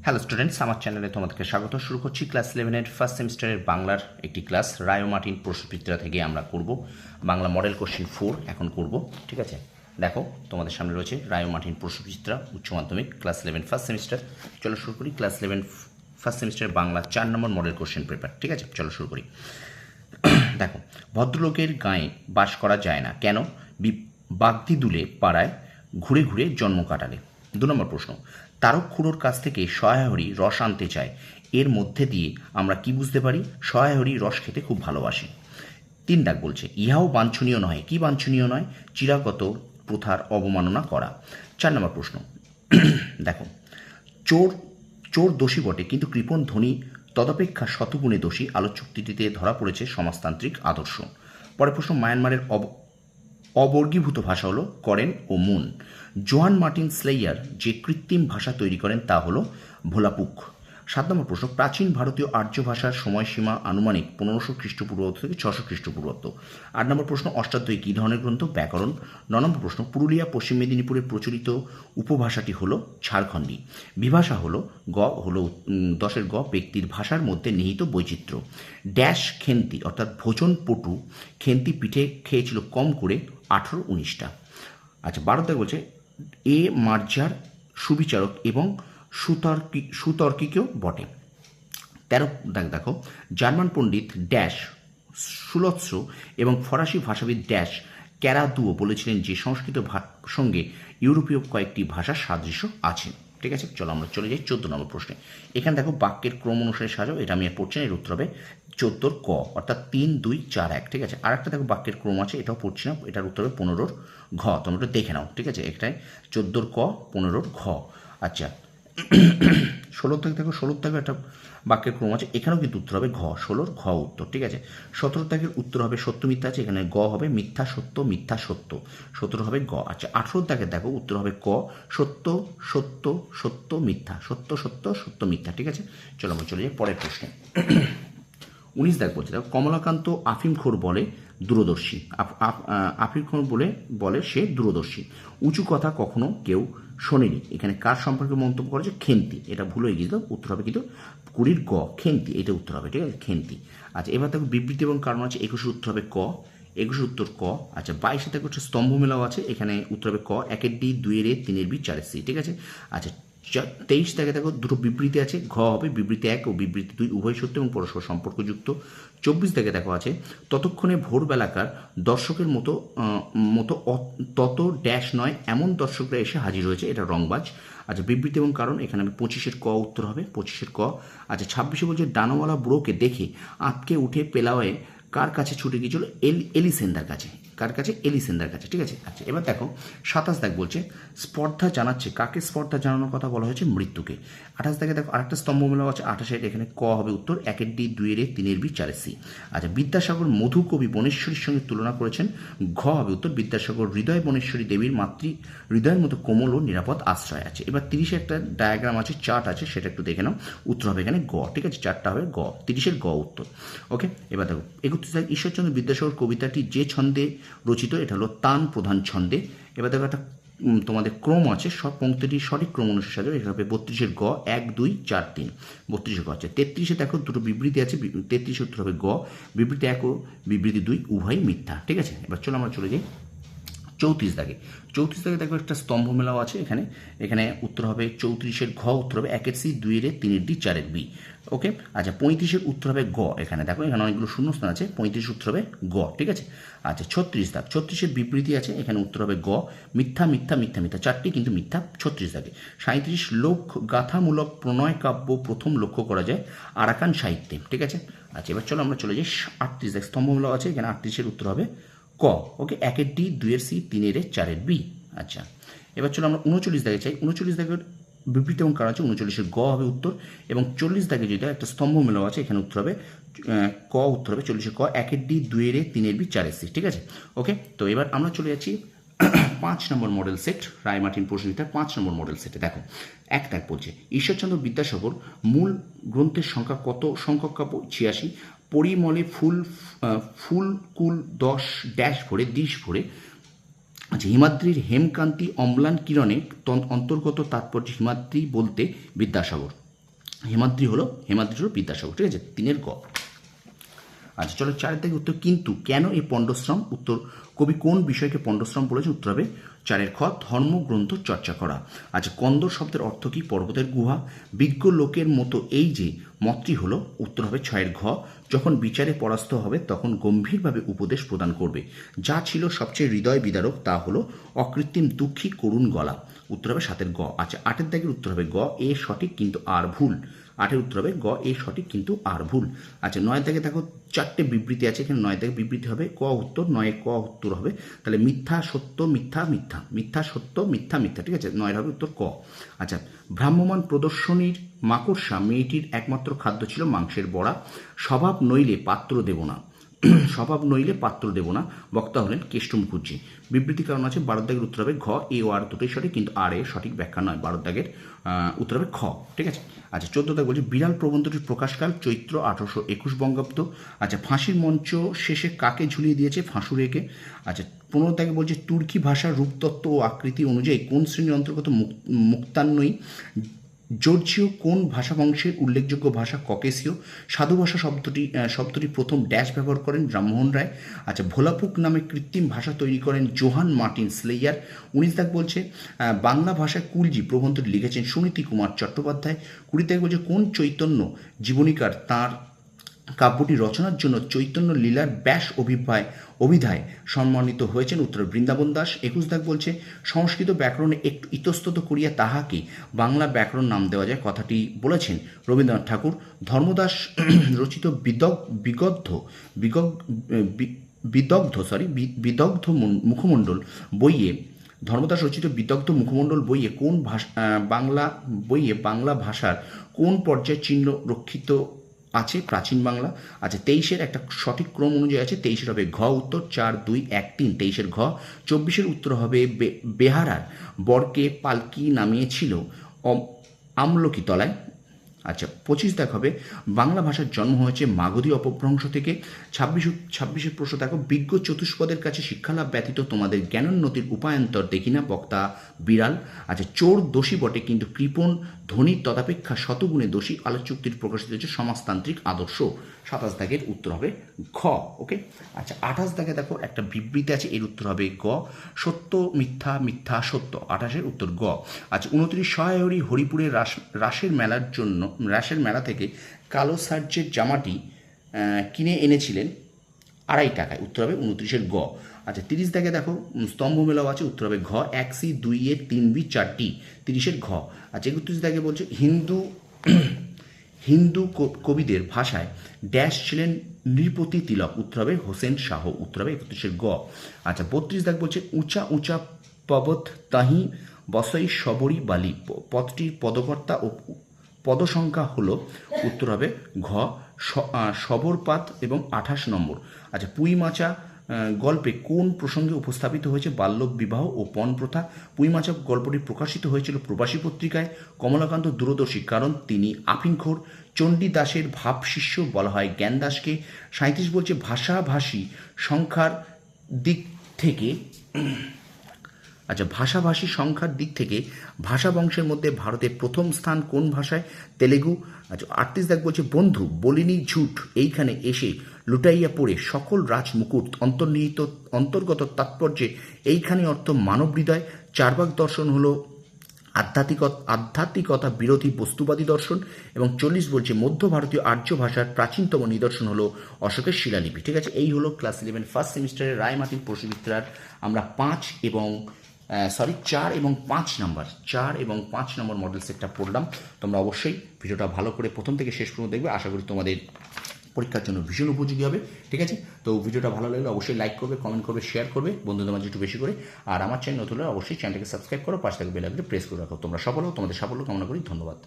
Hello students, আমার চ্যানেলে তোমাদেরকে স্বাগত। শুরু করছি ক্লাস 11-এর ফার্স্ট সেমিস্টারের বাংলার একটি ক্লাস। রায় মার্টিন প্রশ্নবিচিত্রা থেকে আমরা করব বাংলা মডেল কোশ্চেন 4 এখন করব। ঠিক আছে, দেখো তোমাদের সামনে রয়েছে রায় মার্টিন প্রশ্নবিচিত্রা উচ্চ মাধ্যমিক ক্লাস 11 ফার্স্ট সেমিস্টার। চলো শুরু করি। ক্লাস 11 ফার্স্ট সেমিস্টারের বাংলা 4 নম্বর মডেল কোশ্চেন পেপার। ঠিক আছে, চলো শুরু করি। দেখো, ভদ্রলোকের গায়ে বাস করা যায় না কেন? বাগদি দুলে পাড়ায় ঘুরে ঘুরে জন্ম কাটালে। 2 নম্বর প্রশ্ন, তারক খুড়োর কাছ থেকে সহায়হরি রস আনতে চায়, এর মধ্যে দিয়ে আমরা কি বুঝতে পারি? সহায়হরি রস খেতে খুব ভালোবাসে। 3 দাগ বলছে, ইহাও বাঞ্ছনীয় নয়। কি বাঞ্ছনীয় নয়? চিরাগত প্রথার অবমাননা করা। 4 নম্বর প্রশ্ন, দেখো, চোর চোর দোষী বটে, কিন্তু কৃপণ ধনী তদপেক্ষা শতগুণে দোষী। আলোকচুক্তিটিতে ধরা পড়েছে সমাজতান্ত্রিক আদর্শ। পরের প্রশ্ন, মায়ানমারের অবর্গীভূত ভাষা হলো করেন ও মুন। জোহান মার্টিন স্লেয়ার যে কৃত্রিম ভাষা তৈরি করেন তা হলো ভোলাপুক। 7 নম্বর প্রশ্ন, প্রাচীন ভারতীয় আর্য ভাষার সময়সীমা আনুমানিক 1500 খ্রিস্টপূর্বাব্দ থেকে 600 খ্রিস্টপূর্বাব্দ। 8 নম্বর প্রশ্ন, অষ্টাধ্যায়ী কী ধরনের গ্রন্থ? ব্যাকরণ। 9 নম্বর প্রশ্ন, পুরুলিয়া পশ্চিম মেদিনীপুরে প্রচলিত উপভাষাটি হলো ঝাড়খণ্ডী। বিভাষা হলো হলো 10-এর ব্যক্তির ভাষার মধ্যে নিহিত বৈচিত্র্য। ড্যাশ খেন্তি অর্থাৎ ভোজন পটু খেন্তি পিঠে খেয়েছিল কম করে 18-19টা। আচ্ছা, 12 বলছে, এ মার্জার সুবিচারক এবং সুতর্কিকও বটে। 13 দেখো, জার্মান পণ্ডিত ড্যাশ সুলৎস এবং ফরাসি ভাষাবিদ ড্যাশ ক্যারাদুও বলেছিলেন যে সংস্কৃত সঙ্গে ইউরোপীয় কয়েকটি ভাষার সাদৃশ্য আছে। ঠিক আছে, চলো আমরা চলে যাই 14 নম্বর প্রশ্নে। এখানে দেখো, বাক্যের ক্রম অনুসারে সাজাও। এটা আমি আর পড়ছি না, এর উত্তর হবে 14 ক, অর্থাৎ 3, 2, 4, 1। ঠিক আছে, আর একটা দেখো বাক্যের ক্রম আছে, এটাও পড়ছি না, এটার উত্তর হবে 15 ঘ। তোমরা একটু দেখে নাও। ঠিক আছে, এটাই 14 ক, 15 ঘ। আচ্ছা, 16 থেকে দেখো, 16 থেকে একটা বাক্যের ক্রম আছে, এখানেও কিন্তু উত্তর হবে ঘ, 16 ঘ উত্তর। ঠিক আছে, 17 থেকে উত্তর হবে সত্য মিথ্যা আছে, এখানে গ হবে মিথ্যা সত্য মিথ্যা সত্য, 17 হবে গ। আচ্ছা, 18 থেকে দেখো উত্তর হবে ক, সত্য সত্য সত্য মিথ্যা, সত্য সত্য সত্য মিথ্যা। ঠিক আছে, চলো আমরা চলে যাই পরের প্রশ্নে। 19 দাগ বলছে, দেখো, কমলাকান্ত আফিমখোর বলে দূরদর্শী। আফিমখোর বলে সে দূরদর্শী। উঁচু কথা কখনো কেউ শোনেনি। এখানে কার সম্পর্কে মন্তব্য করেছে? খেন্তি। এটা ভুল হয়ে গিয়েছিল, উত্তর হবে কিন্তু 20 গ, খেন্তি, এটা উত্তর হবে। ঠিক আছে, খেন্তি। আচ্ছা, এবার দেখো বিবৃতি এবং কারণ আছে, 21 উত্তর হবে ক, 21 উত্তর ক। আচ্ছা, 22 দেখো হচ্ছে স্তম্ভ মেলাও আছে, এখানে উত্তর হবে ক, 1-এর ডি, 2-এর এ, 3-এর বি, 4-এর সি। ঠিক আছে, আচ্ছা, 23 থেকে দেখো দুটো বিবৃতি আছে, ঘ হবে বিবৃতি 1 ও বিবৃতি 2 উভয় সত্য এবং পরস্পর সম্পর্কযুক্ত। 24 থেকে দেখো আছে, ততক্ষণে ভোরবেলাকার দর্শকের মতো তত ড্যাশ নয় এমন দর্শকরা এসে হাজির হয়েছে, এটা রংবাজ। আচ্ছা, বিবৃতি এবং কারণ, এখানে আমি 25-এর ক উত্তর হবে, 25-এর ক। আচ্ছা, 26-এ বলছে, ডানাওয়ালা বুড়োকে দেখে আঁতকে উঠে পেলাওয়ে কার কাছে ছুটে গিয়েছিল? এলিসেন্দার কাছে। কার কাছে? এলিসেন্দার কাছে। ঠিক আছে, আচ্ছা, এবার দেখো 27 দাগ বলছে, স্পর্ধা জানাচ্ছে। কাকে স্পর্ধা জানানোর কথা বলা হয়েছে? মৃত্যুকে। 28 দাগে দেখো আরেকটা স্তম্ভ মেলাও আছে, 28-এর এখানে ক হবে উত্তর, 1-এর ডি, 2-এর এ, 3-এর বি, 4-এর সি। আচ্ছা, বিদ্যাসাগর মধু কবি বনেশ্বরীর সঙ্গে তুলনা করেছেন, ঘ হবে উত্তর, বিদ্যাসাগর হৃদয় বনেশ্বরী দেবীর মাতৃ হৃদয়ের মতো কোমল ও নিরাপদ আশ্রয় আছে। এবার 30-এ একটা ডায়াগ্রাম আছে, চার্ট আছে, সেটা একটু দেখে নাও, উত্তর হবে এখানে গ। ঠিক আছে, চারটা হবে গ, 30-এর গ উত্তর। ওকে, এবার দেখো 31 দাগ, ঈশ্বরচন্দ্র বিদ্যাসাগর কবিতাটি যে ছন্দে রচিত, এটা হলো তান প্রধান ছন্দে। এবার দেখো একটা তোমাদের ক্রম আছে, সব পংক্তিটি সঠিক ক্রম অনুসারে সাজাবে, এটা হবে 32-এর গ, 1, 2, 4, 3, 32-এর গ আছে। 33-এ দেখো দুটো বিবৃতি আছে, 33 উত্তর হবে গ, বিবৃতি 1 ও বিবৃতি 2 উভয় মিথ্যা। ঠিক আছে, এবার চলো আমরা চলে যাই 34 দাগে। 34 দাগে দেখো একটা স্তম্ভ মেলাও আছে, এখানে উত্তর হবে 34-এর ঘ উত্তর হবে, 1-এর সি, 2-এর এ, 3-এর ডি, 4-এর বি। ওকে, আচ্ছা, 35-এর উত্তর হবে গ। এখানে দেখো এখানে অনেকগুলো শূন্যস্থান আছে, 35 উত্তর হবে গ। ঠিক আছে, আচ্ছা, 36 দাগ, 36-এর বিবৃতি আছে, এখানে উত্তর হবে গ, মিথ্যা মিথ্যা মিথ্যা মিথ্যা, 4টি কিন্তু মিথ্যা 36 দাগে। 37 লোক গাথামূলক প্রণয় কাব্য প্রথম লক্ষ্য করা যায় আরাকান সাহিত্যে। ঠিক আছে, আচ্ছা, এবার চলো আমরা চলে যাই 38 দাগ, স্তম্ভ মেলাও আছে, এখানে 38-এর উত্তর হবে ক। ওকে, 1-এর ডি, 2-এর সি, 3-এর এ, 4-এর বি। আচ্ছা, এবার চলো আমরা 39 দাগে চাই। 39 দাগের বিবৃতি এবং কারণ আছে, 39-এর গ হবে উত্তর, এবং 40 দাগে যেটা একটা স্তম্ভ মেলাও আছে, এখানে উত্তর হবে ক, উত্তর হবে 40-এর ক, 1-এর ডি, 2-এর এ, 3-এর বি, 4-এর সি। ঠিক আছে, ওকে, তো এবার আমরা চলে যাচ্ছি 5 নম্বর মডেল সেট, রায় মার্টিন প্রশ্নবিচিত্রার 5 নম্বর মডেল সেটে। দেখো, এক দাগ বলছে, ঈশ্বরচন্দ্র বিদ্যাসাগর মূল গ্রন্থের সংখ্যা কত? সংখ্যক কাব্য 86। পরিমলে ফুল কুল 10 ড্যাশ ভরে ডিশ ভরে। আচ্ছা, হিমাদ্রির হেমকান্তি অম্লান কিরণে অন্তর্গত তাৎপর্য হিমাদ্রি বলতে বিদ্যাসাগর। হেমাদ্রি হলো বিদ্যাসাগর, ঠিক আছে, 3-এর গ। আচ্ছা চলো 4-এর থেকে উত্তর, কিন্তু কেন এই পণ্ডশ্রম, উত্তর কবি কোন বিষয়কে পণ্ডশ্রম বলেছে, উত্তর হবে 4-এর খ, ধর্মগ্রন্থ চর্চা করা। আচ্ছা কন্দর শব্দের অর্থ কি, পর্বতের গুহা। বিজ্ঞ লোকের মতো এই যে মতটি হলো, উত্তর হবে 6-এর ঘ, যখন বিচারে পরাস্ত হবে তখন গম্ভীরভাবে উপদেশ প্রদান করবে। যা ছিল সবচেয়ে হৃদয় বিদারক তা হলো অকৃত্রিম দুঃখী করুণ গলা, উত্তর হবে 7-এর গ। আচ্ছা 8-এর দাগের উত্তর হবে গ, এ সঠিক কিন্তু আর ভুল। 8-এর উত্তর হবে গ, এ সঠিক কিন্তু আর ভুল। আচ্ছা 9-এর দাগে দেখো 4টে বিবৃতি আছে, এখানে 9-এর দাগে বিবৃতি হবে ক উত্তর, 9-এর ক উত্তর হবে তাহলে মিথ্যা সত্য মিথ্যা মিথ্যা, মিথ্যা সত্য মিথ্যা মিথ্যা, ঠিক আছে, 9-এর হবে উত্তর ক। আচ্ছা ভ্রাম্যমাণ প্রদর্শনীর মাকড়সা মেয়েটির একমাত্র খাদ্য ছিল মাংসের বড়া। স্বভাব নইলে পাত্র দেব না, স্বভাব নইলে পাত্র দেব না, বক্তা হলেন কেষ্ট মুখুজ্জি। বিবৃতি কারণ আছে, 12-এর দাগের উত্তর হবে ঘ, এ ও আর দুটোই সঠিক কিন্তু আর এর সঠিক ব্যাখ্যা নয়, 12-এর দাগের উত্তর হবে খ, ঠিক আছে। আচ্ছা 14 দাগ বলছে বিড়াল প্রবন্ধটির প্রকাশকাল চৈত্র 1821 বঙ্গাব্দ। আচ্ছা ফাঁসির মঞ্চ শেষে কাকে ঝুলিয়ে দিয়েছে, ফাঁসুড়েকে। আচ্ছা 15 দাগে বলছে তুর্কি ভাষার রূপতত্ত্ব ও আকৃতি অনুযায়ী কোন শ্রেণীর অন্তর্গত মুক্তান্বয়ী। জর্জিয় কোন ভাষা বংশের উল্লেখযোগ্য ভাষা, ককেশীয়। সাধু ভাষা শব্দটি প্রথম ড্যাশ ব্যবহার করেন রামমোহন রায়। আচ্ছা ভোলাপুক নামে কৃত্রিম ভাষা তৈরি করেন জোহান মার্টিন স্লেয়ার। 19 দাগ বলছে বাংলা ভাষায় কুলজি প্রবন্ধটি লিখেছেন সুনীতি কুমার চট্টোপাধ্যায়। 20 দাগ বলছে কোন চৈতন্য জীবনীকার তাঁর কাব্যটি রচনার জন্য চৈতন্য লীলার ব্যাস অভিধায় সম্মানিত হয়েছেন, উত্তর বৃন্দাবন দাস। 21 দাগ বলছে সংস্কৃত ব্যাকরণে একটু ইতস্তত করিয়া তাহাকে বাংলা ব্যাকরণ নাম দেওয়া যায়, কথাটি বলেছেন রবীন্দ্রনাথ ঠাকুর। ধর্মদাস রচিত বিদগ্ধ মুখমণ্ডল বইয়ে, ধর্মদাস রচিত বিদগ্ধ মুখমণ্ডল বইয়ে বাংলা ভাষার কোন পর্যায়ের চিহ্ন রক্ষিত আছে, প্রাচীন বাংলা। আচ্ছা 23-এর একটা সঠিক ক্রম অনুযায়ী আছে, 23-এর হবে ঘ উত্তর, 4 2 1 3, 23-এর ঘ। 24-এর উত্তর হবে বেহারার বরকে পালকি নামিয়েছিল আমলকি তলায়। আচ্ছা 25 দাগ হবে বাংলা ভাষার জন্ম হয়েছে মাগধী অপভ্রংশ থেকে। 26-এর প্রশ্ন দেখো বিজ্ঞ চতুষ্পদের কাছে শিক্ষালাভ ব্যতীত তোমাদের জ্ঞানোন্নতির উপায়ান্তর দেখি না, বক্তা বিড়াল। আচ্ছা চোর দোষী বটে কিন্তু কৃপণ ধনীর তদাপেক্ষা শতগুণে দোষী, আলোচুক্তির প্রকাশিত হচ্ছে সমাজতান্ত্রিক আদর্শ। 27 দাগের উত্তর হবে ঘ, ওকে। আচ্ছা 28 দাগে দেখো একটা বিবৃতি আছে, এর উত্তর হবে গ, সত্য মিথ্যা মিথ্যা সত্য, 28-এর উত্তর গ। আচ্ছা 29 সহায়রী হরিপুরের রাসের মেলা থেকে কালো সার্জের জামাটি কিনে এনেছিলেন 2.5 টাকায়, উত্তর হবে 29-এর গ। আচ্ছা 30 দাগে দেখো স্তম্ভ মেলাও আছে, উত্তর হবে ঘ, 1C 2A 3B 4D, 30-এর ঘ। আচ্ছা 31 দাগে বলছে হিন্দু কবিদের ভাষায় ড্যাশ ছিলেন নৃপতি তিলক, উত্তর হবে হোসেন শাহ, উত্তর হবে 31-এর গ। আচ্ছা 32 দাগ বলছে উঁচা উঁচা পবত তাহি বসই সবরি বালি, পদটির পদকর্তা ও পদসংখ্যা হলো, উত্তর হবে ঘ, সবরপাত এবং 28 নম্বর। আচ্ছা পুঁইমাচা গল্পে কোন প্রসঙ্গে উপস্থাপিত হয়েছে, বাল্যক বিবাহ ও পণ প্রথা। পুঁইমাচা গল্পটি প্রকাশিত হয়েছিল প্রবাসী পত্রিকায়। কমলাকান্ত দূরদর্শী কারণ তিনি আফিংখোর। চণ্ডীদাসের ভাব শিষ্য বলা হয় জ্ঞানদাসকে। 37 বলছে ভাষাভাষী সংখ্যার দিক থেকে, আচ্ছা ভাষাভাষী সংখ্যার দিক থেকে ভাষা বংশের মধ্যে ভারতের প্রথম স্থান কোন ভাষায়, তেলেগু। আচ্ছা 38 দাগ বলছে বন্ধু বলিনি ঝুট এইখানে এসে লুটাইয়া পড়ে সকল রাজমুকুট অন্তর্গত তাৎপর্যে এইখানে অর্থ মানব হৃদয়। চারবাক দর্শন হলো আধ্যাত্মিকতা বিরোধী বস্তুবাদী দর্শন। এবং 40 বলছে মধ্য ভারতীয় আর্য ভাষার প্রাচীনতম নিদর্শন হলো অশোকের শিলালিপি, ঠিক আছে। এই হলো ক্লাস 11 ফার্স্ট সেমিস্টারের রায়মার্টিন প্রশ্নবিচিত্রার আমরা 4 এবং 5 নম্বর মডেল সেটটা পড়লাম। তোমরা অবশ্যই ভিডিওটা ভালো করে প্রথম থেকে শেষ পর্যন্ত দেখবে, আশা করি তোমাদের পরীক্ষার জন্য ভীষণ উপযোগী হবে, ঠিক আছে। তো ভিডিওটা ভালো লাগলে অবশ্যই লাইক করবে, কমেন্ট করবে, শেয়ার করবে বন্ধুদের মাঝে একটু বেশি করে। আর আমার চ্যানেল নতুন হলে অবশ্যই চ্যানেলটাকে সাবস্ক্রাইব করো, পাশে থাকা বেল আইকনটা প্রেস করে রাখো। তোমরা সফল হও, তোমাদের সাফল্য কামনা করি, ধন্যবাদ।